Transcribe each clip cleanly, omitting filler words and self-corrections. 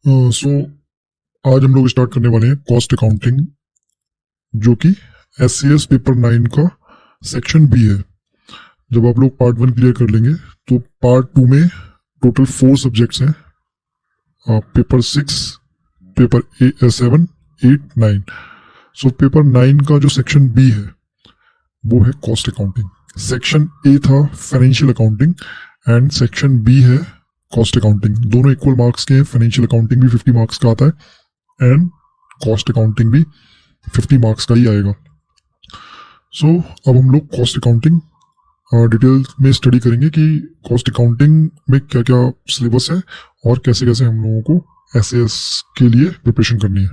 सो आज हम लोग स्टार्ट करने वाले हैं कॉस्ट अकाउंटिंग, जो कि एससीएस पेपर 9 का सेक्शन बी है। जब आप लोग पार्ट 1 क्लियर कर लेंगे तो पार्ट 2 में टोटल 4 सब्जेक्ट्स हैं। Paper 6, paper 7, 8, 9। सो पेपर 9 का जो सेक्शन बी है वो है कॉस्ट अकाउंटिंग। सेक्शन ए था financial accounting and section B है कॉस्ट अकाउंटिंग। दोनों इक्वल मार्क्स के हैं। फाइनेंशियल अकाउंटिंग भी 50 मार्क्स का आता है एंड कॉस्ट अकाउंटिंग भी 50 मार्क्स का ही आएगा। सो अब हम लोग कॉस्ट अकाउंटिंग डिटेल में स्टडी करेंगे कि कॉस्ट अकाउंटिंग में क्या क्या सिलेबस है और कैसे कैसे हम लोगों को एसएएस के लिए प्रिपरेशन करनी है।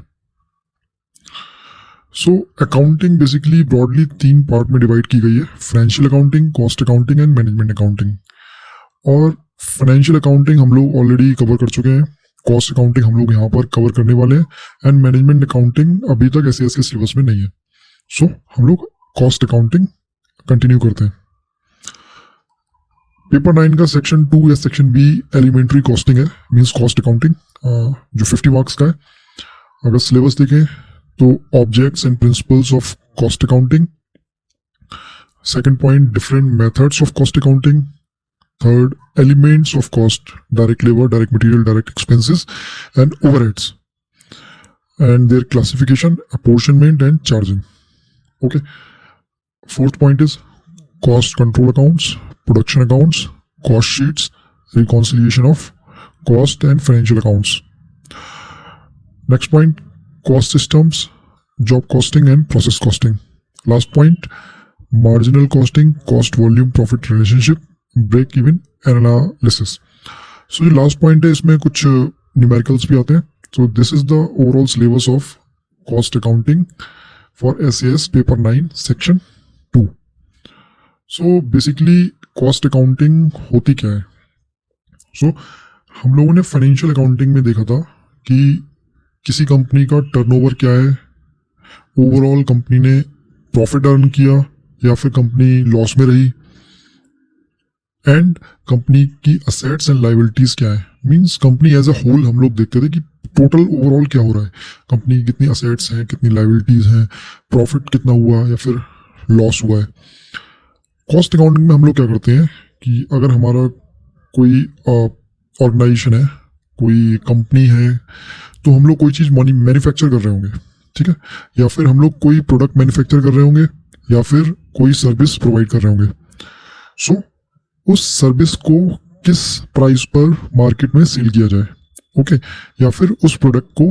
So accounting basically broadly 3 part में डिवाइड की गई है: financial accounting, cost accounting and management accounting. और फाइनेंशियल अकाउंटिंग हम लोग ऑलरेडी कवर कर चुके हैं, कॉस्ट अकाउंटिंग हम लोग यहाँ पर कवर करने वाले हैं एंड मैनेजमेंट अकाउंटिंग अभी तक एसएएस के सिलेबस में नहीं है। सो हम लोग कॉस्ट अकाउंटिंग कंटिन्यू करते हैं। पेपर 9 का सेक्शन 2 या सेक्शन बी एलिमेंट्री कॉस्टिंग है, मींस कॉस्ट अकाउंटिंग, जो 50 मार्क्स का है। अगर सिलेबस देखें तो objects and principles of cost accounting, second point different methods of cost accounting, third elements of cost, direct labor, direct material, direct expenses and overheads, and their classification, apportionment and charging. Okay, fourth point is cost control accounts, production accounts, cost sheets, reconciliation of cost and financial accounts. Next point, cost systems, job costing and process costing. Last point, marginal costing, cost volume profit relationship, break even analysis. So जो last point है इसमें कुछ numericals भी आते हैं। So this is the overall syllabus of cost accounting for SAS paper 9 section 2। So basically cost accounting होती क्या है? सो हम लोगों ने फाइनेंशियल अकाउंटिंग में देखा था कि किसी कंपनी का टर्नओवर क्या है, ओवरऑल कंपनी ने प्रॉफिट अर्न किया या फिर कंपनी लॉस में रही, एंड कंपनी की असेट्स एंड लाइबिलिटीज क्या है। Means company as a whole हम लोग देखते थे कि टोटल ओवरऑल क्या हो रहा है, कंपनी की कितनी असेट्स हैं, कितनी लाइबिलिटीज हैं, प्रॉफिट कितना हुआ या फिर लॉस हुआ है। कॉस्ट अकाउंटिंग में हम लोग क्या करते हैं कि अगर हमारा कोई ऑर्गेनाइजेशन है, कोई कंपनी है, तो हम लोग कोई चीज़ मैन्युफैक्चर कर रहे होंगे, ठीक है, या फिर हम लोग कोई प्रोडक्ट मैन्युफैक्चर कर रहे होंगे या फिर कोई सर्विस प्रोवाइड कर रहे होंगे। सो उस सर्विस को किस प्राइस पर मार्केट में सेल किया जाए, ओके, या फिर उस प्रोडक्ट को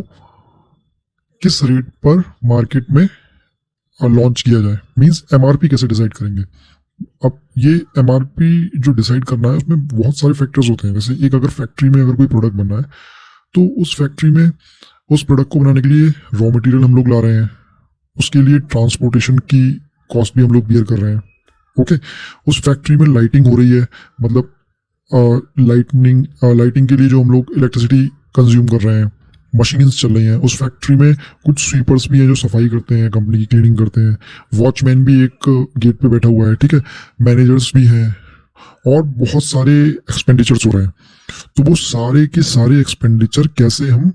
किस रेट पर मार्केट में लॉन्च किया जाए, मींस एमआरपी कैसे डिसाइड करेंगे। अब ये एमआरपी जो डिसाइड करना है उसमें बहुत सारे फैक्टर्स होते हैं। जैसे एक अगर फैक्ट्री में अगर कोई प्रोडक्ट बनना है तो उस फैक्ट्री में उस प्रोडक्ट को बनाने के लिए रॉ मटेरियल हम लोग ला रहे हैं, उसके लिए ट्रांसपोर्टेशन की कॉस्ट भी हम लोग बियर कर रहे हैं, ओके। उस फैक्ट्री में लाइटिंग हो रही है, मतलब लाइटिंग के लिए जो हम लोग इलेक्ट्रिसिटी कंज्यूम कर रहे हैं, मशीन्स चल रही हैं। उस फैक्ट्री में कुछ स्वीपर्स भी हैं जो सफाई करते हैं, कंपनी की क्लीनिंग करते हैं, वॉचमैन भी एक गेट पे बैठा हुआ है, ठीक है, मैनेजर्स भी हैं, और बहुत सारे एक्सपेंडिचर्स हो रहे हैं। तो वो सारे के सारे एक्सपेंडिचर कैसे हम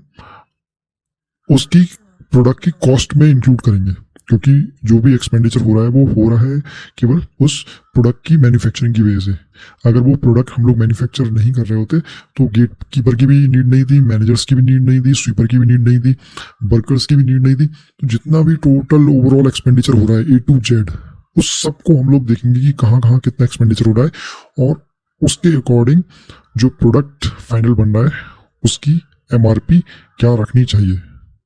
उसकी प्रोडक्ट की कॉस्ट में इंक्लूड करेंगे, क्योंकि जो भी एक्सपेंडिचर हो रहा है वो हो रहा है केवल उस प्रोडक्ट की मैन्युफैक्चरिंग की वजह से। अगर वो प्रोडक्ट हम लोग मैन्युफैक्चर नहीं कर रहे होते तो गेट कीपर की भी नीड नहीं थी, मैनेजर्स की भी नीड नहीं थी, स्वीपर की भी नीड नहीं थी, वर्कर्स की भी नीड नहीं थी। तो जितना भी टोटल ओवरऑल एक्सपेंडिचर हो रहा है A to Z, उस सबको हम लोग देखेंगे कि कहाँ कहाँ कितना एक्सपेंडिचर हो रहा है, और उसके अकॉर्डिंग जो प्रोडक्ट फाइनल बन रहा है उसकी एमआरपी क्या रखनी चाहिए,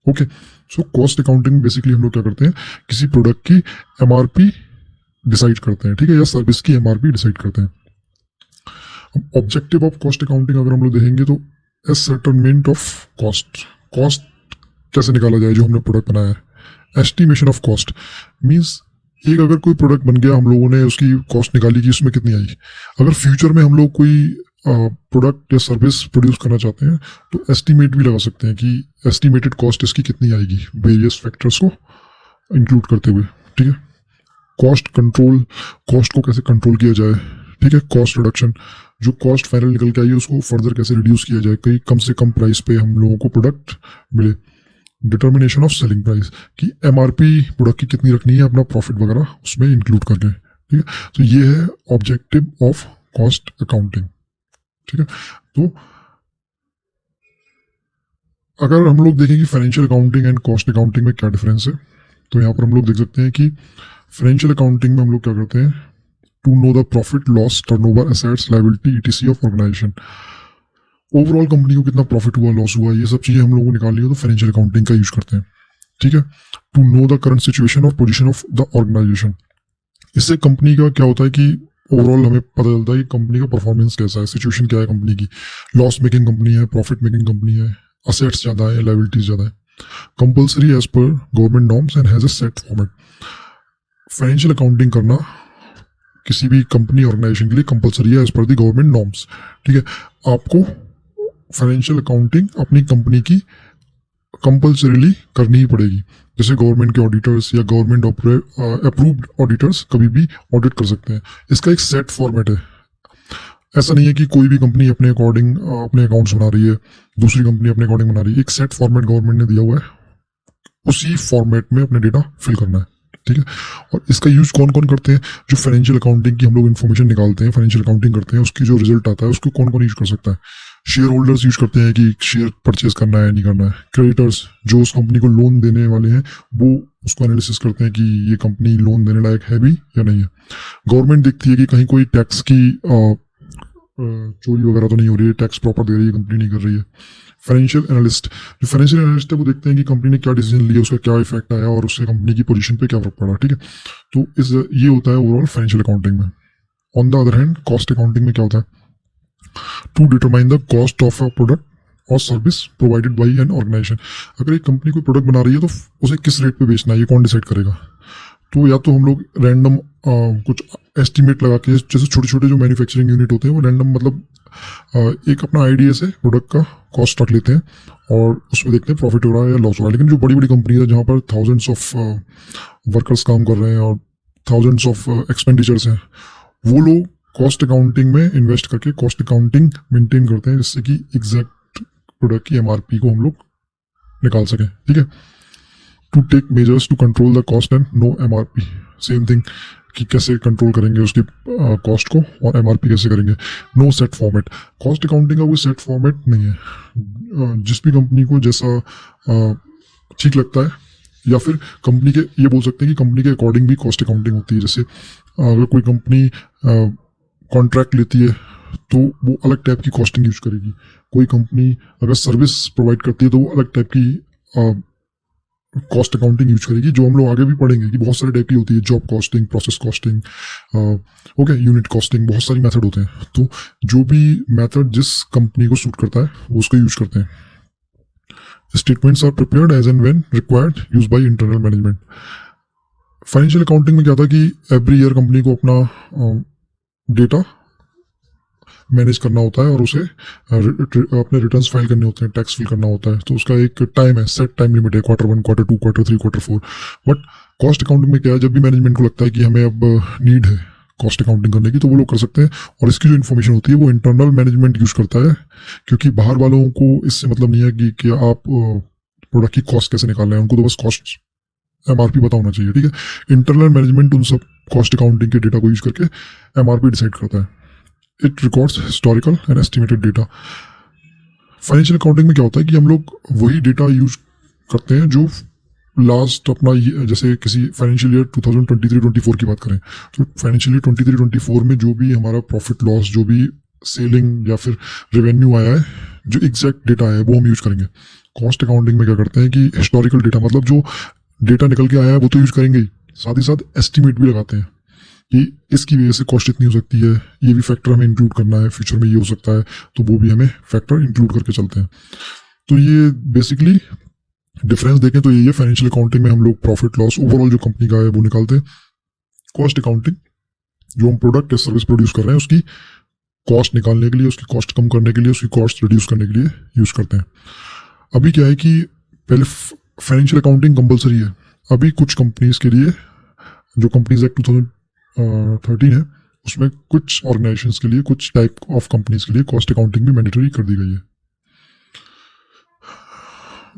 okay. So cost accounting basically हम लोग क्या करते हैं, किसी प्रोडक्ट की एमआरपी डिसाइड करते हैं, ठीक है, या सर्विस की एमआरपी डिसाइड करते हैं। ऑब्जेक्टिव ऑफ कॉस्ट अकाउंटिंग अगर हम लोग देखेंगे तो एसर्टेनमेंट ऑफ कॉस्ट, कॉस्ट कैसे निकाला जाए जो हमने प्रोडक्ट बनाया है। एस्टिमेशन ऑफ कॉस्ट मीन्स एक अगर कोई प्रोडक्ट बन गया, हम लोगों ने उसकी कॉस्ट निकाली कि उसमें कितनी आई। अगर फ्यूचर में हम लोग कोई प्रोडक्ट या सर्विस प्रोड्यूस करना चाहते हैं तो एस्टिमेट भी लगा सकते हैं कि एस्टिमेटेड कॉस्ट इसकी कितनी आएगी, वेरियस फैक्टर्स को इंक्लूड करते हुए, ठीक है। कॉस्ट कंट्रोल, कॉस्ट को कैसे कंट्रोल किया जाए, ठीक है, कॉस्ट रिडक्शन, जो कॉस्ट फाइनल निकल के आई है उसको फर्दर कैसे रिड्यूस किया जाए, कहीं कम से कम प्राइस पे हम लोगों को प्रोडक्ट मिले। डिटर्मिनेशन ऑफ सेलिंग प्राइस कि एमआरपी प्रोडक्ट की कितनी रखनी है, अपना प्रॉफिट वगैरह उसमें इंक्लूड करके, ठीक है। तो ये है ऑब्जेक्टिव ऑफ कॉस्ट अकाउंटिंग, ठीक है। तो अगर हम लोग देखें कि financial accounting and cost accounting में क्या डिफरेंस है, तो यहाँ पर हम लोग देख सकते हैं कि फाइनेंशियल अकाउंटिंग में हम लोग क्या करते हैं, to know the profit loss turnover assets liability etc of organization, overall company को कितना प्रॉफिट हुआ लॉस हुआ ये सब चीजें हम लोग को निकालनी हो तो फाइनेंशियल अकाउंटिंग का यूज करते हैं, ठीक है। To know the current situation और पोजीशन ऑफ द ऑर्गेनाइजेशन, इससे कंपनी का क्या होता है कि ओवरऑल हमें पता चलता है कि कंपनी का परफॉर्मेंस कैसा है, सिचुएशन क्या है कंपनी की, लॉस मेकिंग कंपनी है, प्रॉफिट मेकिंग कंपनी है, असेट्स ज्यादा है, लायबिलिटीज ज्यादा है। Compulsory as per government norms and has a set format, financial accounting करना किसी भी कंपनी ऑर्गेनाइजेशन के लिए कंपल्सरी है as per the government norms, ठीक है। आपको फाइनेंशियल अकाउंटिंग अपनी कंपनी की कंपल्सरीली करनी ही पड़ेगी, जैसे गवर्नमेंट के ऑडिटर्स या गवर्नमेंट अप्रूव्ड ऑडिटर्स कभी भी ऑडिट कर सकते हैं। इसका एक सेट फॉर्मेट है, ऐसा नहीं है कि कोई भी कंपनी अपने अकॉर्डिंग अपने अकाउंट्स बना रही है, दूसरी कंपनी अपने अकॉर्डिंग बना रही है। एक सेट फॉर्मेट गवर्नमेंट ने दिया हुआ है, उसी फॉर्मेट में अपने डेटा फिल करना है, ठीक है। और इसका यूज कौन कौन करते हैं, जो फाइनेंशियल अकाउंटिंग की हम लोग इन्फॉर्मेशन निकालते हैं, फाइनेंशियल अकाउंटिंग करते हैं, उसकी जो रिजल्ट आता है उसको कौन कौन यूज कर सकता है। शेयर होल्डर्स यूज करते हैं कि शेयर परचेज करना है नहीं करना है। क्रेडिटर्स जो उस कंपनी को लोन देने वाले हैं वो उसको एनालिसिस करते हैं कि ये कंपनी लोन देने लायक है भी या नहीं है। गवर्नमेंट देखती है कि कहीं कोई टैक्स की चोरी वगैरह तो नहीं हो रही है, टैक्स प्रॉपर दे रही है कंपनी, नहीं कर रही है। फाइनेंशियल एनालिस्ट, जो फाइनेंशियल एनालिस्ट है वो देखते हैं कि कंपनी ने क्या डिसीजन लिया, उसका क्या इफेक्ट आया और उससे कंपनी की पोजीशन पे क्या फर्क पड़ा, ठीक है। तो ये होता है ओवरऑल फाइनेंशियल अकाउंटिंग में। On the other hand cost accounting में क्या होता है, to determine the cost of a product और service provided by an organisation, अगर एक कंपनी कोई प्रोडक्ट बना रही है तो उसे किस रेट पे बेचना है ये कौन डिसाइड करेगा। तो या तो हम लोग रैंडम कुछ एस्टिमेट लगा के, जैसे छोटे छोटे जो मैन्युफैक्चरिंग यूनिट होते हैं वो रैंडम मतलब एक अपना आइडिया से प्रोडक्ट का कॉस्ट रख लेते हैं और उसमें देखते हैं प्रॉफिट हो रहा है या लॉस हो रहा है। लेकिन जो बड़ी बड़ी कंपनी है जहाँ पर थाउजेंड्स ऑफ वर्कर्स काम कर रहे हैं और थाउजेंड्स ऑफ एक्सपेंडिचर्स हैं, वो लोग कॉस्ट अकाउंटिंग में इन्वेस्ट करके कॉस्ट अकाउंटिंग मेंटेन करते हैं जिससे कि एग्जैक्ट प्रोडक्ट की एमआरपी को हम लोग निकाल सकें, ठीक है। To take measures to control the cost and no MRP, same thing कि कैसे कंट्रोल करेंगे उसकी कॉस्ट को और एमआरपी कैसे करेंगे। No set format, cost accounting का कोई सेट फॉर्मेट नहीं है, जिस भी कंपनी को जैसा ठीक लगता है या फिर कंपनी के, ये बोल सकते हैं कि कंपनी के अकॉर्डिंग भी कॉस्ट अकाउंटिंग होती है। जैसे अगर कोई कंपनी कॉन्ट्रैक्ट लेती है तो वो अलग टाइप की कॉस्टिंग यूज करेगी, कोई कंपनी अगर सर्विस प्रोवाइड करती है तो वो अलग टाइप की कॉस्ट अकाउंटिंग यूज करेगी, जो हम लोग आगे भी पढ़ेंगे कि बहुत सारे टाइप की होती है, job costing, process costing, okay, unit costing, बहुत सारी मेथड होते हैं। तो जो भी मेथड जिस कंपनी को सूट करता है वो उसको यूज करते हैं। Statements are prepared as and when required use by internal management. Financial accounting में क्या था कि एवरी ईयर कंपनी को अपना डेटा मैनेज करना होता है और उसे अपने रिटर्न्स फाइल करने होते हैं, टैक्स फिल करना होता है। तो उसका एक टाइम है, सेट टाइम लिमिट है, Q1, Q2, Q3, Q4। But cost accounting में क्या है, जब भी मैनेजमेंट को लगता है कि हमें अब नीड है कॉस्ट अकाउंटिंग करने की तो वो लोग कर सकते हैं। और इसकी जो इन्फॉर्मेशन होती है वो इंटरनल मैनेजमेंट यूज करता है, क्योंकि बाहर वालों को इससे मतलब नहीं है कि आप प्रोडक्ट की कॉस्ट कैसे निकाल रहे हैं, उनको तो बस कॉस्ट एमआरपी पता होना चाहिए, ठीक है। इंटरनल मैनेजमेंट उन सब कॉस्ट अकाउंटिंग के डेटा को यूज करके एमआरपी डिसाइड करता है। It records historical and estimated data. Financial accounting में क्या होता है कि हम लोग वही डेटा यूज करते हैं जो लास्ट अपना, जैसे किसी फाइनेंशियल ईयर 2023-24 की बात करें तो फाइनेंशियल ईयर 23-24 में जो भी हमारा प्रॉफिट लॉस, जो भी सेलिंग या फिर रेवेन्यू आया है, जो एग्जैक्ट डेटा है वो हम यूज करेंगे। कॉस्ट अकाउंटिंग में क्या करते हैं कि हिस्टोरिकल डेटा, मतलब जो डेटा निकल के आया है वो तो यूज करेंगे ही, साथ ही साथ एस्टिमेट भी लगाते हैं कि इसकी वजह से कॉस्ट इतनी हो सकती है, ये भी फैक्टर हमें इंक्लूड करना है, फ्यूचर में ये हो सकता है तो वो भी हमें फैक्टर इंक्लूड करके चलते हैं। तो ये बेसिकली डिफरेंस देखें तो यही है, फाइनेंशियल अकाउंटिंग में हम लोग प्रॉफिट लॉस ओवरऑल जो कंपनी का है वो निकालते हैं। कॉस्ट अकाउंटिंग जो हम प्रोडक्ट या सर्विस प्रोड्यूस कर रहे हैं उसकी कॉस्ट निकालने के लिए, उसकी कॉस्ट कम करने के लिए, उसकी कॉस्ट रिड्यूस करने के लिए यूज करते हैं। अभी क्या है कि पहले फाइनेंशियल अकाउंटिंग कंपलसरी है, अभी कुछ कंपनीज के लिए जो कंपनीज एक्ट 2013 है उसमें कुछ ऑर्गेनाइजेशंस के लिए, कुछ टाइप ऑफ कंपनीज के लिए कॉस्ट अकाउंटिंग भी मैंडेटरी कर दी गई है.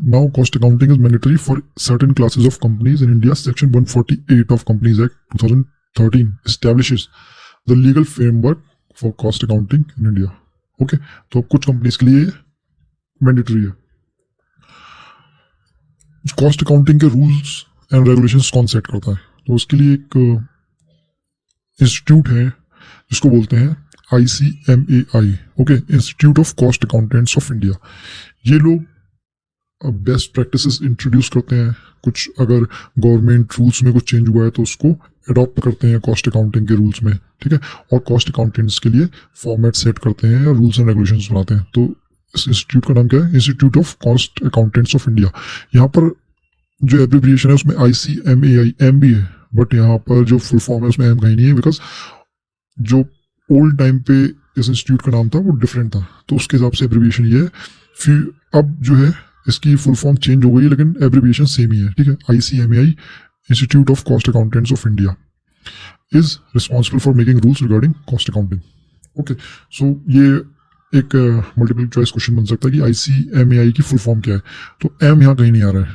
Now, cost accounting is mandatory for certain classes of companies in India. Section 148 of Companies Act 2013 establishes the legal framework for cost accounting in India. Okay, तो कुछ companies के लिए मैंडेटरी है. Cost accounting के rules and regulations कौन set करता है? तो उसके लिए एक इंस्टीट्यूट है जिसको बोलते हैं ICMAI. Okay, institute of cost accountants of India. ये लोग बेस्ट प्रैक्टिसेस इंट्रोड्यूस करते हैं. कुछ अगर गवर्नमेंट रूल्स में कुछ चेंज हुआ है तो उसको अडॉप्ट करते हैं कॉस्ट अकाउंटिंग के रूल्स में. ठीक है, और कॉस्ट अकाउंटेंट्स के लिए फॉर्मेट सेट करते हैं और रूल्स एंड रेगुलेशंस बनाते हैं. तो इस इंस्टीट्यूट का नाम क्या है? Institute of cost accountants of India. यहाँ पर जो एब्रिविएशन है उसमें ICMAI M भी है, बट यहाँ पर जो फुल फॉर्म है उसमें M कहीं नहीं है, बिकॉज जो ओल्ड टाइम पे इस इंस्टीट्यूट का नाम था वो डिफरेंट था, तो उसके हिसाब से एब्रिविएशन ये है. फिर अब जो है इसकी फुल फॉर्म चेंज हो गई है, लेकिन एब्रिविएशन सेम ही है. ठीक है, ICMAI institute of cost accountants of India is responsible for making rules regarding cost accounting. Okay, so ये एक मल्टीपल चॉइस क्वेश्चन बन सकता है कि ICMAI की फुल फॉर्म क्या है. तो M यहाँ कहीं नहीं आ रहा है.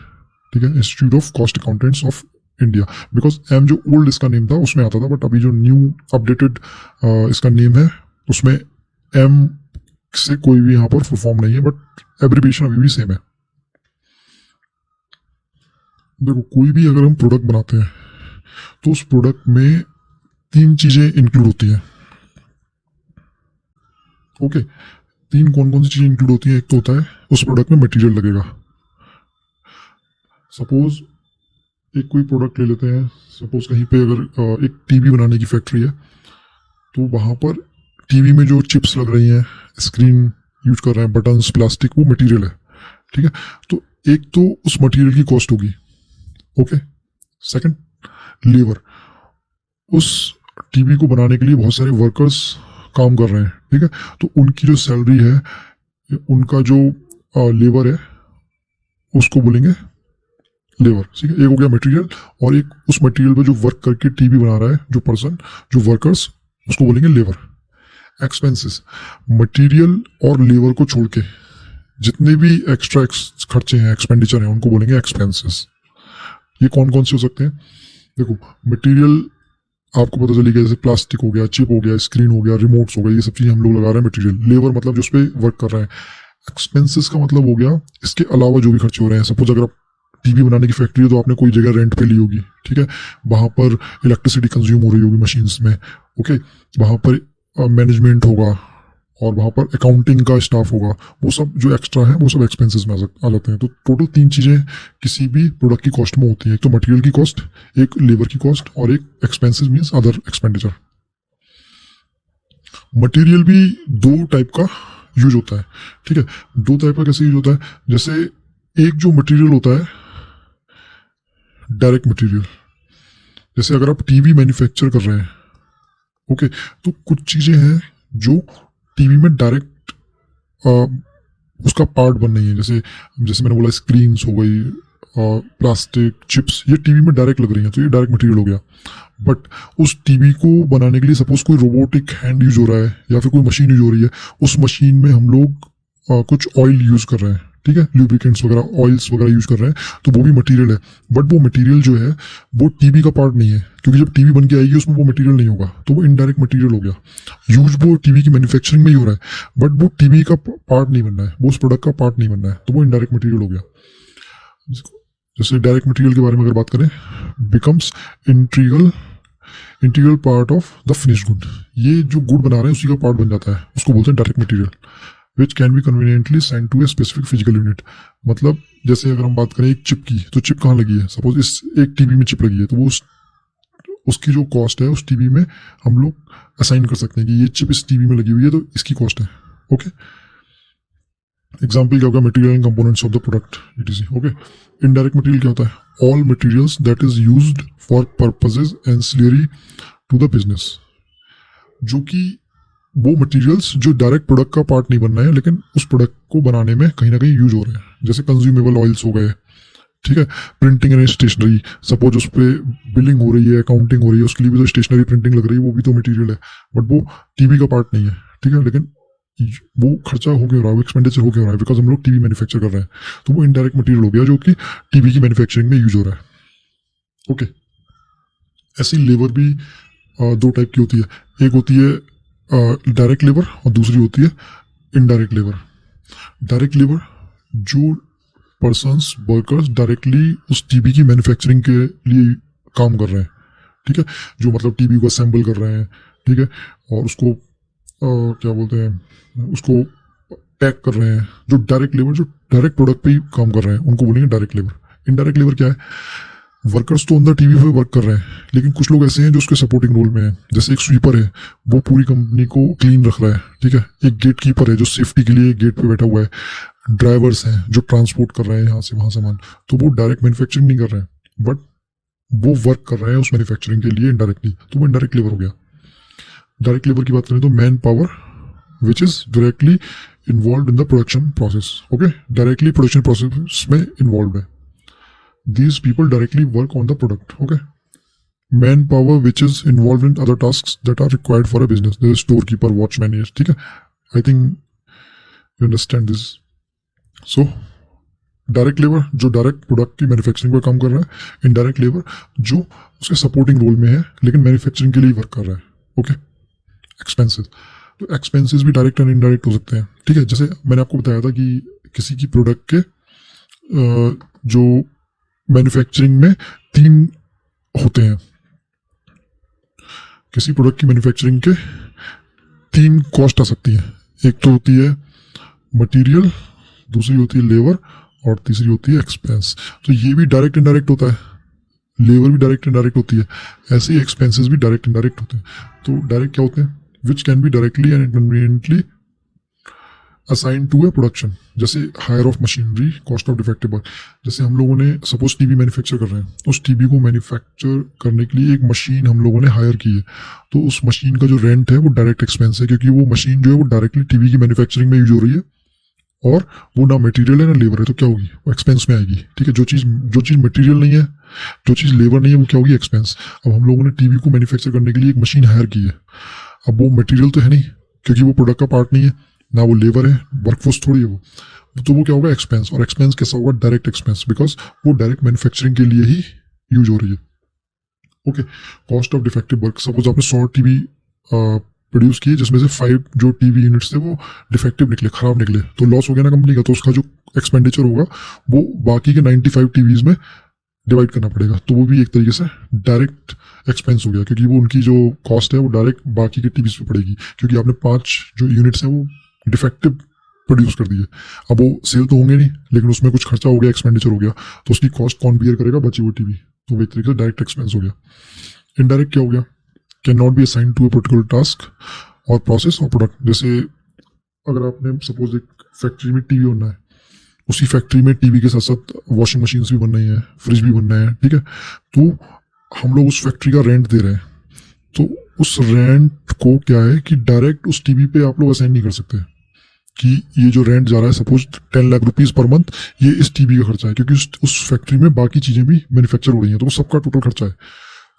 ठीक है, institute of cost accountants of India, because M जो ओल्ड इसका नेम था उसमें आता था, बट अभी जो न्यू अपडेटेड इसका नेम है उसमें M से कोई भी यहाँ पर फुल फॉर्म नहीं है, बट एब्रिविएशन अभी भी सेम है. देखो, कोई भी अगर हम प्रोडक्ट बनाते हैं तो उस प्रोडक्ट में 3 चीजें इंक्लूड होती हैं. ओके, 3 कौन कौन सी चीजें इंक्लूड होती हैं? एक तो होता है उस प्रोडक्ट में मटेरियल लगेगा. सपोज एक कोई प्रोडक्ट ले लेते हैं, सपोज कहीं पे अगर एक टीवी बनाने की फैक्ट्री है, तो वहां पर टीवी में जो चिप्स लग रही हैं, स्क्रीन यूज कर रहे हैं, बटन्स, प्लास्टिक, वो मटेरियल है. ठीक है, तो एक तो उस मटेरियल की कॉस्ट होगी. Okay, second, labour. उस टीवी को बनाने के लिए बहुत सारे वर्कर्स काम कर रहे हैं. ठीक है, तो उनकी जो सैलरी है, उनका जो लेबर है उसको बोलेंगे लेबर. ठीक है, एक हो गया मटेरियल, और एक उस मटेरियल पे जो वर्क करके टीवी बना रहा है जो पर्सन, जो वर्कर्स, उसको बोलेंगे लेबर. एक्सपेंसेस, मटेरियल और लेबर को छोड़ के जितने भी एक्स्ट्रा खर्चे हैं, एक्सपेंडिचर हैं, उनको बोलेंगे एक्सपेंसेस. ये कौन कौन से हो सकते हैं? देखो, मटेरियल आपको पता चली गया, जैसे प्लास्टिक हो गया, चिप हो गया, स्क्रीन हो गया, रिमोट्स हो गए, ये सब चीज़ हम लोग लगा रहे हैं मटेरियल. लेबर मतलब जो उस पर वर्क कर रहे हैं. एक्सपेंसेस का मतलब हो गया इसके अलावा जो भी खर्चे हो रहे हैं. सपोज अगर आप टीवी बनाने की फैक्ट्री है तो आपने कोई जगह रेंट पे ली होगी. ठीक है, वहाँ पर इलेक्ट्रिसिटी कंज्यूम हो रही होगी मशीन्स में. ओके, वहाँ पर मैनेजमेंट होगा और वहाँ पर अकाउंटिंग का स्टाफ होगा. वो सब जो एक्स्ट्रा है वो सब एक्सपेंसेस में आ जाते हैं. तो टोटल 3 चीज़ें किसी भी प्रोडक्ट की कॉस्ट में होती हैं. एक तो मटेरियल की कॉस्ट, एक लेबर की कॉस्ट, और एक expenses means other expenditure. Material भी 2 टाइप का यूज होता है. ठीक है, 2 टाइप का कैसे यूज होता है? जैसे एक जो मटेरियल होता है डायरेक्ट मटेरियल, जैसे अगर आप टीवी मैन्युफैक्चर कर रहे हैं, ओके, तो कुछ चीज़ें हैं जो टीवी में डायरेक्ट उसका पार्ट बन रही है. जैसे जैसे मैंने बोला, स्क्रीन्स हो गई, प्लास्टिक, चिप्स, ये टीवी में डायरेक्ट लग रही हैं, तो ये डायरेक्ट मटेरियल हो गया. बट उस टीवी को बनाने के लिए सपोज कोई रोबोटिक हैंड यूज हो रहा है या फिर कोई मशीन यूज हो रही है, उस मशीन में हम लोग कुछ ऑयल यूज कर रहे हैं. ठीक है, लुब्रिकेंट्स वगैरह, ऑयल्स वगैरह यूज कर रहे हैं, तो वो भी मटेरियल है. बट वो मटेरियल जो है वो टीवी का पार्ट नहीं है, क्योंकि जब टीवी बन के आएगी उसमें वो मटेरियल नहीं होगा, तो वो इनडायरेक्ट मटेरियल हो गया. यूज वो टीवी की मैन्युफैक्चरिंग में ही हो रहा है, बट वो टीवी का पार्ट नहीं बनना है, वो उस प्रोडक्ट का पार्ट नहीं बनना है, तो वो इनडायरेक्ट मटेरियल हो गया. जैसे डायरेक्ट मटेरियल के बारे में अगर बात करें, becomes integral part of the finish good. ये जो गुड बना रहे हैं उसी का पार्ट बन जाता है, उसको बोलते हैं direct material. Which can be conveniently send to a specific physical unit. मतलब जैसे अगर हम बात करें एक चिप की, तो चिप कहाँ लगी है? सपोज इस एक टीवी में चिप लगी है, तो वो उसकी जो कॉस्ट है उस टीवी में हम लोग असाइन कर सकते हैं कि ये चिप इस टीवी में लगी हुई है तो इसकी कॉस्ट है. ओके, एग्जाम्पल क्या होगा? Material and components of the product etc. Okay, indirect material क्या होता है? All materials that is used for purposes ancillary to the business. जो कि वो मटेरियल्स जो डायरेक्ट प्रोडक्ट का पार्ट नहीं बनना है, लेकिन उस प्रोडक्ट को बनाने में कहीं ना कहीं यूज हो रहे हैं. जैसे कंज्यूमेबल ऑयल्स हो गए, ठीक है। प्रिंटिंग एंड स्टेशनरी, सपोज उस पर बिलिंग हो रही है, अकाउंटिंग हो रही है, उसके लिए भी तो स्टेशनरी प्रिंटिंग लग रही है, वो भी तो मटेरियल है, बट वो टीवी का पार्ट नहीं है, ठीक है। लेकिन वो खर्चा हो गया रहा है, वो एक्सपेंडिचर हो गया रहा है, बिकॉज हम लोग टीवी मैन्युफैक्चर कर रहे हैं, तो वो इनडायरेक्ट मटेरियल हो गया जो कि टीवी की मैन्युफैक्चरिंग में यूज हो रहा है। ओके, ऐसी लेबर भी दो टाइप की होती है, एक होती है डायरेक्ट लेबर और दूसरी होती है इनडायरेक्ट लेबर। डायरेक्ट लेबर जो पर्सन्स वर्कर्स डायरेक्टली उस टीवी की मैन्युफैक्चरिंग के लिए काम कर रहे हैं, ठीक है, जो मतलब टीवी को असेंबल कर रहे हैं, ठीक है, और उसको क्या बोलते हैं, उसको पैक कर रहे हैं, जो डायरेक्ट लेबर जो डायरेक्ट प्रोडक्ट पे ही काम कर रहे हैं, उनको बोलेंगे डायरेक्ट लेबर। इनडायरेक्ट लेबर क्या है, वर्कर्स तो अंदर टीवी पे वर्क कर रहे हैं, लेकिन कुछ लोग ऐसे हैं जो उसके सपोर्टिंग रोल में हैं, जैसे एक स्वीपर है, वो पूरी कंपनी को क्लीन रख रहा है, ठीक है। एक गेट कीपर है जो सेफ्टी के लिए गेट पे बैठा हुआ है, ड्राइवर्स हैं जो ट्रांसपोर्ट कर रहे हैं यहाँ से वहाँ सामान, तो वो डायरेक्ट मैन्युफैक्चरिंग नहीं कर रहे हैं, बट वो वर्क कर रहे हैं उस मैन्युफैक्चरिंग के लिए इनडायरेक्टली, तो वो इनडायरेक्ट लेबर हो गया। डायरेक्ट लेबर की बात करें तो man power which is directly involve in the production process. Okay, directly production process में इन्वॉल्व है, these people directly work on the product. Okay, manpower which is involved in other tasks that are required for a business, there is storekeeper, watchman, yes, ठीक है। I think you understand this. So direct labour जो direct product की manufacturing पर काम कर रहा है, indirect labour जो उसके सपोर्टिंग रोल में है लेकिन मैन्युफैक्चरिंग के लिए वर्क कर रहा है। ओके, एक्सपेंसेस, तो एक्सपेंसेस भी डायरेक्ट एंड इनडायरेक्ट हो सकते हैं, ठीक है। जैसे मैंने आपको बताया था कि किसी की प्रोडक्ट के जो मैन्युफैक्चरिंग में तीन होते हैं, किसी प्रोडक्ट की मैन्युफैक्चरिंग के तीन कॉस्ट आ सकती है, एक तो होती है मटेरियल, दूसरी होती है लेबर और तीसरी होती है एक्सपेंस। तो ये भी डायरेक्ट इनडायरेक्ट होता है, लेबर भी डायरेक्ट इनडायरेक्ट होती है, ऐसे ही एक्सपेंसेस भी डायरेक्ट इनडायरेक्ट होते हैं। तो डायरेक्ट क्या होते हैं, which can be directly and inconveniently assign to a production, जैसे hire of machinery, cost of defective work. जैसे हम लोगों ने सपोज टीवी मैन्युफैक्चर कर रहे हैं, उस टीवी को मैन्युफैक्चर करने के लिए एक मशीन हम लोगों ने हायर की है, तो उस मशीन का जो रेंट है वो डायरेक्ट एक्सपेंस है, क्योंकि वो मशीन जो है वो डायरेक्टली टीवी की मैन्युफैक्चरिंग में यूज हो रही है, और वो ना मटेरियल है ना लेबर है, तो क्या होगी, वो एक्सपेंस में आएगी, ठीक है। जो चीज़ मटेरियल नहीं है, जो चीज़ लेबर नहीं है, वो क्या होगी, एक्सपेंस। अब हम लोगों ने टीवी को मैन्युफैक्चर करने के लिए एक मशीन हायर की है, अब वो मटेरियल तो है नहीं, क्योंकि वो प्रोडक्ट का पार्ट नहीं है, ना वो लेबर है, वर्कफोर्स थोड़ी है वो, तो वो क्या होगा, एक्सपेंस। और एक्सपेंस कैसा होगा, डायरेक्ट एक्सपेंस, बिकॉज वो डायरेक्ट मैन्युफैक्चरिंग के लिए ही यूज हो रही है। Okay, cost of defective work, suppose आपने 100 टीवी प्रोड्यूस किए, जिसमें से 5 जो टीवी यूनिट्स थे वो डिफेक्टिव निकले, खराब निकले, तो लॉस हो गया ना कंपनी का, तो उसका जो एक्सपेंडिचर होगा वो बाकी के 95 टीवीज में डिवाइड करना पड़ेगा, तो वो भी एक तरीके से डायरेक्ट एक्सपेंस हो गया, क्योंकि वो उनकी जो कॉस्ट है वो डायरेक्ट बाकी के टीवीज पे पड़ेगी, क्योंकि आपने 5 जो यूनिट्स हैं वो डिफेक्टिव प्रोड्यूस कर दिए। अब वो सेल तो होंगे नहीं, लेकिन उसमें कुछ खर्चा हो गया, एक्सपेंडिचर हो गया, तो उसकी कॉस्ट कौन बियर करेगा, बची हुई टीवी, तो वो एक तरीके से डायरेक्ट एक्सपेंस हो गया। इनडायरेक्ट क्या हो गया, can not be assign to a particular task और प्रोसेस और प्रोडक्ट। जैसे अगर आपने सपोज एक फैक्ट्री में टीवी बनना है, उसी फैक्ट्री में टीवी के साथ साथ वॉशिंग मशीन भी बन रही है, फ्रिज भी बन रहे हैं, ठीक है, तो हम लोग उस फैक्ट्री का रेंट दे रहे हैं, तो उस रेंट को क्या है कि डायरेक्ट उस टीवी पे आप लोग असाइन नहीं कर सकते कि ये जो रेंट जा रहा है suppose 10 lakh rupees per month, ये इस टीवी का खर्चा है, क्योंकि उस फैक्ट्री में बाकी चीजें भी मैन्युफैक्चर हो रही हैं, तो वो सबका टोटल खर्चा है,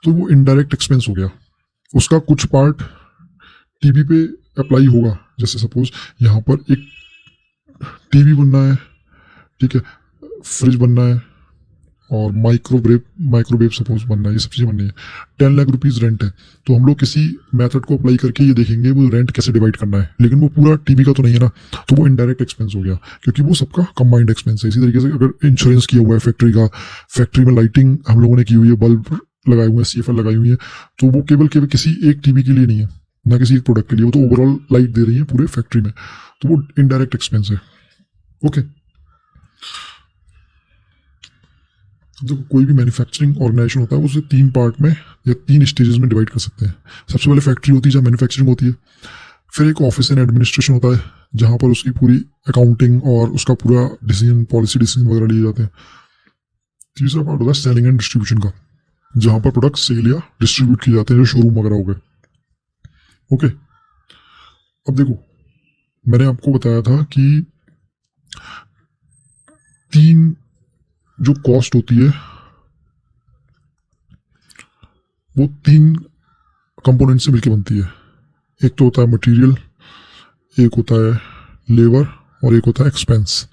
तो वो इनडायरेक्ट एक्सपेंस हो गया। उसका कुछ पार्ट टीवी पे अप्लाई होगा, जैसे सपोज यहाँ पर एक टीवी बनना है, ठीक है, फ्रिज बनना है और माइक्रोवेव सपोज बनना है, ये सब चीज़ें बननी है, 10 लाख रुपीज़ रेंट है, तो हम लोग किसी मेथड को अप्लाई करके ये देखेंगे वो रेंट कैसे डिवाइड करना है, लेकिन वो पूरा टीवी का तो नहीं है ना, तो वो इनडायरेक्ट एक्सपेंस हो गया, क्योंकि वो सबका कंबाइंड एक्सपेंस है। इसी तरीके से अगर इंश्योरेंस किया हुआ है फैक्ट्री का, फैक्ट्री में लाइटिंग हम लोगों ने की हुई है, बल्ब लगाए हुए हैं, CFL लगाई हुई है, तो वो केवल किसी एक टीवी के लिए नहीं है, ना किसी एक प्रोडक्ट के लिए, वो तो ओवरऑल लाइट दे रही है पूरे फैक्ट्री में, तो वो इनडायरेक्ट एक्सपेंस है। ओके, तो कोई भी मैन्युफैक्चरिंग ऑर्गेनाइजेशन होता है उसे 3 पार्ट में या 3 स्टेजेस में डिवाइड कर सकते हैं। सबसे पहले फैक्ट्री होती है जहाँ मैन्युफैक्चरिंग होती है, फिर एक ऑफिस एंड एडमिनिस्ट्रेशन होता है जहाँ पर उसकी पूरी अकाउंटिंग और उसका पूरा डिसीजन, पॉलिसी डिसीजन वगैरह लिए जाते हैं। तीसरा पार्ट होता है सेलिंग एंड डिस्ट्रीब्यूशन का, जहाँ पर प्रोडक्ट सेल या डिस्ट्रीब्यूट किए जाते हैं, जो शोरूम वगैरह हो गए। ओके, अब देखो मैंने आपको बताया था कि 3 जो कॉस्ट होती है वो 3 कंपोनेंट से मिलकर बनती है। एक तो होता है मटेरियल, एक होता है लेबर और एक होता है एक्सपेंस।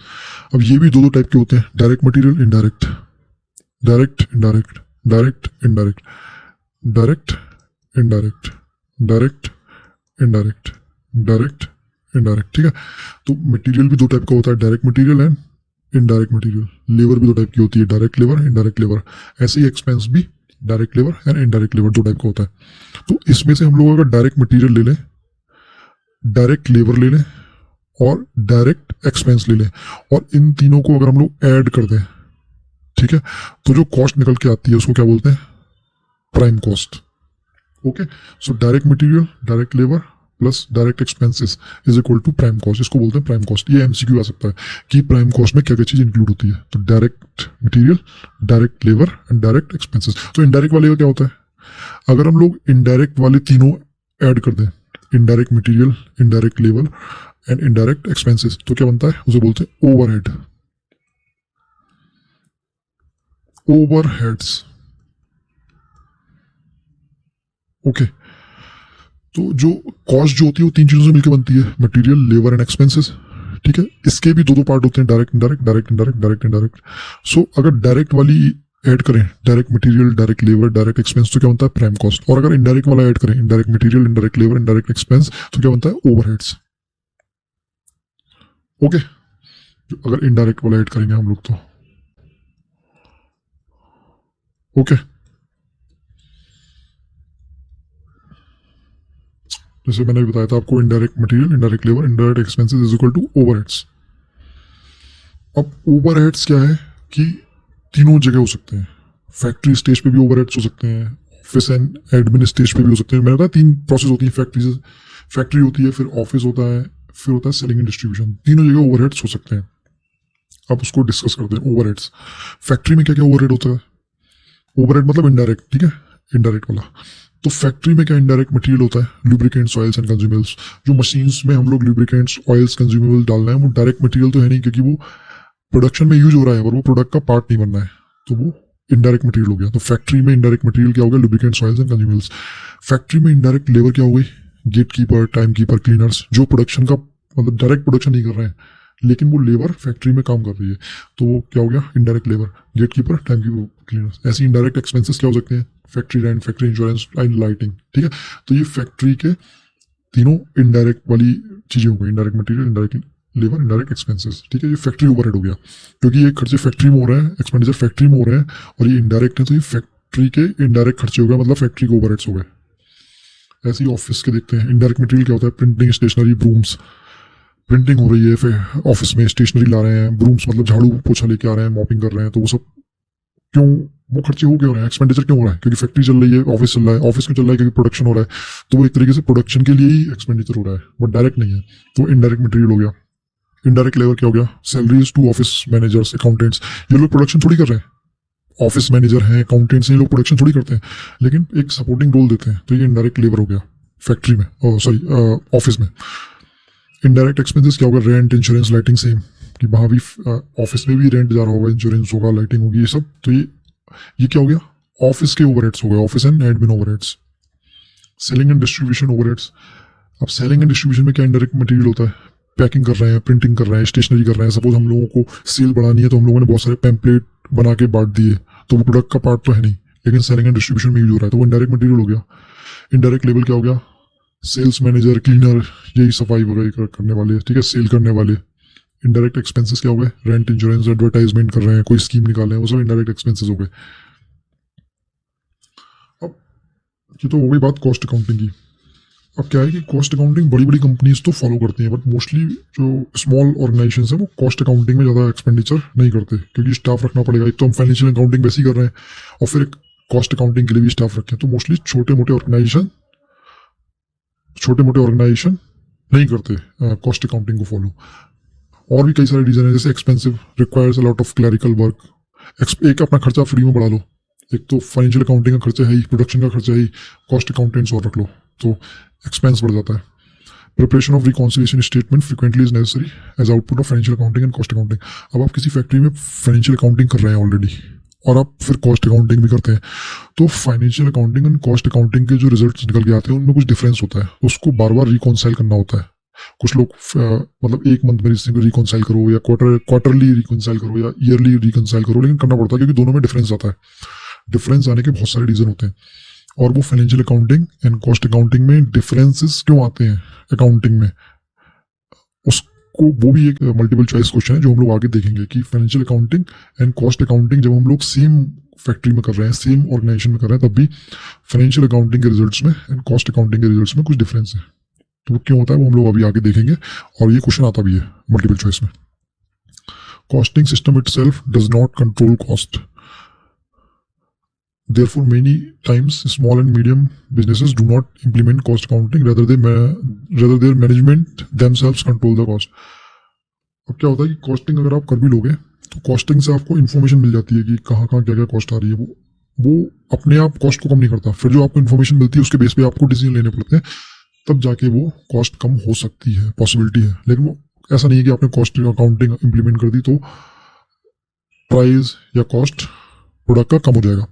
अब ये भी दो टाइप के होते हैं, direct material, indirect, direct indirect, direct indirect, direct indirect, direct indirect, direct indirect. ठीक है, तो मटेरियल भी दो टाइप का होता है, direct material and indirect material. Labour भी दो टाइप की होती है, डायरेक्ट लेबर, इनडायरेक्ट लेबर। ऐसे ही एक्सपेंस भी direct labour and indirect labour दो टाइप का होता है। तो इसमें से हम लोग अगर डायरेक्ट मटेरियल ले लें, डायरेक्ट लेबर ले लें और डायरेक्ट एक्सपेंस ले लें और इन तीनों को अगर हम लोग ऐड कर दें, ठीक है, तो जो कॉस्ट निकल के आती है उसको क्या बोलते हैं, prime cost. Okay, so direct material, direct labour plus direct expenses is equal to prime cost. इसको बोलते हैं प्राइम कॉस्ट। ये एमसीक्यू आ सकता है कि प्राइम कॉस्ट में क्या क्या चीज इंक्लूड होती है। तो direct material, direct labour and direct expenses. तो इनडायरेक्ट वाले का क्या होता है, अगर हम लोग इनडायरेक्ट वाले तीनों ऐड कर दें, indirect material, indirect labour and indirect expenses, तो क्या बनता है, उसे बोलते हैं ओवरहेड। ओवरहेड्स। ओके, तो जो कॉस्ट जो होती है वो 3 चीजों से मिलकर बनती है, मटेरियल, लेबर एंड एक्सपेंसेस। ठीक है, इसके भी दो पार्ट होते हैं, direct indirect, direct indirect, direct indirect. So अगर डायरेक्ट वाली ऐड करें, direct material, direct labour, direct expense, तो क्या बनता है, प्राइम कॉस्ट। और अगर इनडायरेक्ट वाला ऐड करें, indirect material, indirect labour, indirect expense, तो क्या बनता है, ओवरहेड्स। ओके, अगर इनडायरेक्ट वाला ऐड करेंगे हम लोग तो ओके, जैसे मैंने बताया था आपको, indirect material, indirect labour, indirect expenses is equal to overheads. अब ओवरहेड्स क्या है कि तीनों जगह हो सकते हैं, फैक्ट्री स्टेज पे भी ओवरहेड्स हो सकते हैं, ऑफिस एंड एडमिन स्टेज पे भी हो सकते हैं। मैंने बताया 3 प्रोसेस होती है, फैक्ट्री होती है, फिर ऑफिस होता है, फिर होता है सेलिंग एंड डिस्ट्रीब्यूशन। तीनों जगह ओवरहेड्स हो सकते हैं। अब उसको डिस्कस करते हैं, ओवरहेड्स। फैक्ट्री में क्या क्या ओवरहेड होता है, ओवरहेड मतलब इनडायरेक्ट, ठीक है, इनडायरेक्ट वाला। तो फैक्ट्री में क्या इंडायरेक्ट मटेरियल होता है, लुब्रिकेंट्स, ऑयल्स एंड कंज्यूमेबल्स। जो मशीन्स में हम लोग लुब्रिकेंट्स, ऑयल्स, कंज्यूमेबल डाल रहे हैं, वो डायरेक्ट मटेरियल तो है नहीं, क्योंकि वो प्रोडक्शन में यूज हो रहा है और वो प्रोडक्ट का पार्ट नहीं बनना है, तो वो इनडायरेक्ट मटेरियल हो गया। तो फैक्ट्री में इनडायरेक्ट मटेरियल क्या हो गया, lubricants, oils and consumables. Factory में इनडायरेक्ट लेबर क्या हो गई, gate keeper, time keeper, cleaners, जो प्रोडक्शन का मतलब डायरेक्ट प्रोडक्शन नहीं कर रहे हैं लेकिन वो लेबर फैक्ट्री में काम कर रही है, तो वो क्या हो गया, indirect labour, gate keeper, time keeper, cleaners. ऐसे इंडायरेक्ट एक्सपेंसेस क्या हो सकते हैं, factory rent, factory insurance and lighting. ठीक है, तो ये फैक्ट्री के तीनों इनडायरेक्ट वाली चीजें हो गई, indirect material, indirect labour, indirect expenses. ठीक है, ये फैक्ट्री ओवरहेड हो गया, क्योंकि ये खर्चे फैक्ट्री में हो रहे हैं, एक्सपेंडिचर फैक्ट्री में हो रहे हैं और ये इनडायरेक्ट है, तो ये फैक्ट्री के इनडायरेक्ट खर्चे हो गए, मतलब फैक्ट्री के ओवरहेड्स हो गए। ऐसे ही ऑफिस के देखते हैं, इनडायरेक्ट मटेरियल क्या होता है, प्रिंटिंग, स्टेशनरी, ब्रूम्स। प्रिंटिंग हो रही है, फिर ऑफिस में स्टेशनरी ला रहे हैं, ब्रूम्स मतलब झाड़ू पोछा लेके आ रहे हैं, मॉपिंग कर रहे हैं, तो वो सब क्यों, वो खर्चे हो क्यों रहे हैं, एक्सपेंडिचर क्यों हो रहा है, क्योंकि फैक्ट्री चल रही है, ऑफिस चल रहा है, ऑफिस में चल रहा है क्योंकि प्रोडक्शन हो रहा है, तो वो एक तरीके से प्रोडक्शन के लिए ही एक्सपेंडिचर हो रहा है, वो डायरेक्ट नहीं है, तो इनडायरेक्ट मटेरियल हो गया। इनडायरेक्ट लेबर क्या हो गया, salaries to office managers, accountants. ये लोग प्रोडक्शन थोड़ी कर रहे हैं, ऑफिस मैनेजर हैं, अकाउंटेंट्स हैं, ये लोग प्रोडक्शन थोड़ी करते हैं, लेकिन एक सपोर्टिंग रोल देते हैं, तो ये इनडायरेक्ट लेबर हो गया फैक्ट्री में, सॉरी ऑफिस में। इनडायरेक्ट एक्सपेंसेस क्या होगा, रेंट, इंश्योरेंस, लाइटिंग, सेम कि वहाँ भी ऑफिस में भी रेंट जा रहा होगा, इंश्योरेंस होगा, लाइटिंग होगी, ये सब। तो ये क्या हो गया, ऑफिस के ओवरहेड्स हो गए, office and admin overheads. Selling and distribution overheads. अब सेलिंग एंड डिस्ट्रीब्यूशन में क्या इंडायरेक्ट मटेरियल होता है, पैकिंग कर रहे हैं, प्रिंटिंग कर रहे हैं, स्टेशनरी कर रहे हैं। सपोज हम लोगों को सेल बढ़ानी है, तो हम लोगों ने बहुत सारे पैम्पलेट बना के बांट दिए, तो वो प्रोडक्ट का पार्ट तो है नहीं, लेकिन सेलिंग एंड डिस्ट्रीब्यूशन में यूज हो रहा है, तो वो इंडायरेक्ट मटेरियल हो गया। इनडायरेक्ट लेबर क्या हो गया, सेल्स मैनेजर, क्लीनर, यही सफाई वगैरह करने वाले, ठीक है, सेल करने वाले। इनडायरेक्ट एक्सपेंसेस क्या हो गए, रेंट, इंश्योरेंस, एडवर्टाइजमेंट कर रहे हैं, कोई स्कीम निकाल रहे हैं, वो सब इनडायरेक्ट एक्सपेंसेस हो गए। अब ये तो हो गई बात कॉस्ट अकाउंटिंग की। अब क्या है कि कॉस्ट अकाउंटिंग बड़ी बड़ी कंपनीज तो फॉलो करती हैं, बट मोस्टली जो स्मॉल ऑर्गेनाइजेशंस है वो कॉस्ट अकाउंटिंग में ज़्यादा एक्सपेंडिचर नहीं करते, क्योंकि स्टाफ रखना पड़ेगा। एक तो हम फाइनेंशियल अकाउंटिंग वैसे ही कर रहे हैं और फिर एक कॉस्ट अकाउंटिंग के लिए भी स्टाफ रखें, तो मोस्टली छोटे मोटे ऑर्गेनाइजेशन नहीं करते कॉस्ट अकाउंटिंग को फॉलो। और भी कई सारे रीजन है, जैसे expensive, requires a lot of clerical work. एक अपना खर्चा फ्री में बढ़ा लो, एक तो फाइनेंशियल अकाउंटिंग का खर्चा है ही, प्रोडक्शन का खर्चा है ही, कॉस्ट अकाउंटेंट्स और रख लो तो एक्सपेंस बढ़ जाता है। Preparation of reconciliation statement frequently is necessary as output of financial accounting and cost accounting. अब आप किसी फैक्ट्री में फाइनेंशियल अकाउंटिंग कर रहे हैं ऑलरेडी और आप फिर कॉस्ट अकाउंटिंग भी करते हैं, तो financial accounting and cost accounting के जो रिजल्ट्स निकल के आते हैं उनमें कुछ डिफरेंस होता है, उसको बार बार रिकॉन्साइल करना होता है। कुछ लोग मतलब एक मंथ में रिकॉन्साइल करो या क्वार्टरली रिकॉन्साइल करो या ईयरली रिकॉन्साइल करो, लेकिन करना पड़ता है क्योंकि दोनों में डिफरेंस आता है। डिफरेंस आने के बहुत सारे रीजन होते हैं और वो financial accounting and cost accounting में डिफरेंसेस क्यों आते हैं अकाउंटिंग में, उसको वो भी एक मल्टीपल चॉइस क्वेश्चन है जो हम लोग आगे देखेंगे कि financial accounting and cost accounting जब हम लोग सेम फैक्ट्री में कर रहे हैं, सेम ऑर्गेनाइजेशन में कर रहे हैं, तब भी फाइनेंशियल अकाउंटिंग के रिजल्ट्स में एंड कॉस्ट अकाउंटिंग के रिजल्ट्स में कुछ डिफरेंस है। तो वो क्यों होता है वो हम लोग अभी आगे देखेंगे और ये क्वेश्चन आता भी है मल्टीपल चॉइस में। Costing system itself does not control cost, therefore many times small and medium businesses do not implement cost accounting, rather their management themselves control the cost। अब क्या होता है कि कॉस्टिंग अगर आप कर भी लोगे तो कॉस्टिंग से आपको इन्फॉर्मेशन मिल जाती है कि कहाँ कहाँ क्या क्या कॉस्ट आ रही है, वो अपने आप कॉस्ट को कम नहीं करता। फिर जो आपको इन्फॉर्मेशन मिलती है उसके बेस पे आपको डिसीजन लेने पड़ते हैं, तब जाके वो कॉस्ट कम हो सकती है, पॉसिबिलिटी है। लेकिन वो ऐसा नहीं है कि आपने कॉस्ट अकाउंटिंग इंप्लीमेंट कर दी तो प्राइस या कॉस्ट प्रोडक्ट का कम हो जाएगा।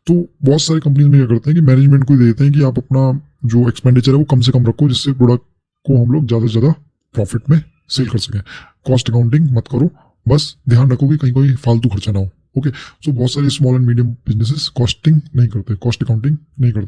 तो बहुत सारी कंपनीज में क्या करते हैं कि मैनेजमेंट को दे देते हैं कि आप अपना जो एक्सपेंडिचर है वो कम से कम रखो, जिससे प्रोडक्ट को हम लोग ज़्यादा से ज़्यादा प्रॉफिट में सेल कर सकें। कॉस्ट अकाउंटिंग मत करो, बस ध्यान रखो कि कहीं कोई फालतू खर्चा ना हो। ओके, सो बहुत सारे small and medium businesses costing नहीं करते, कॉस्ट अकाउंटिंग नहीं करते।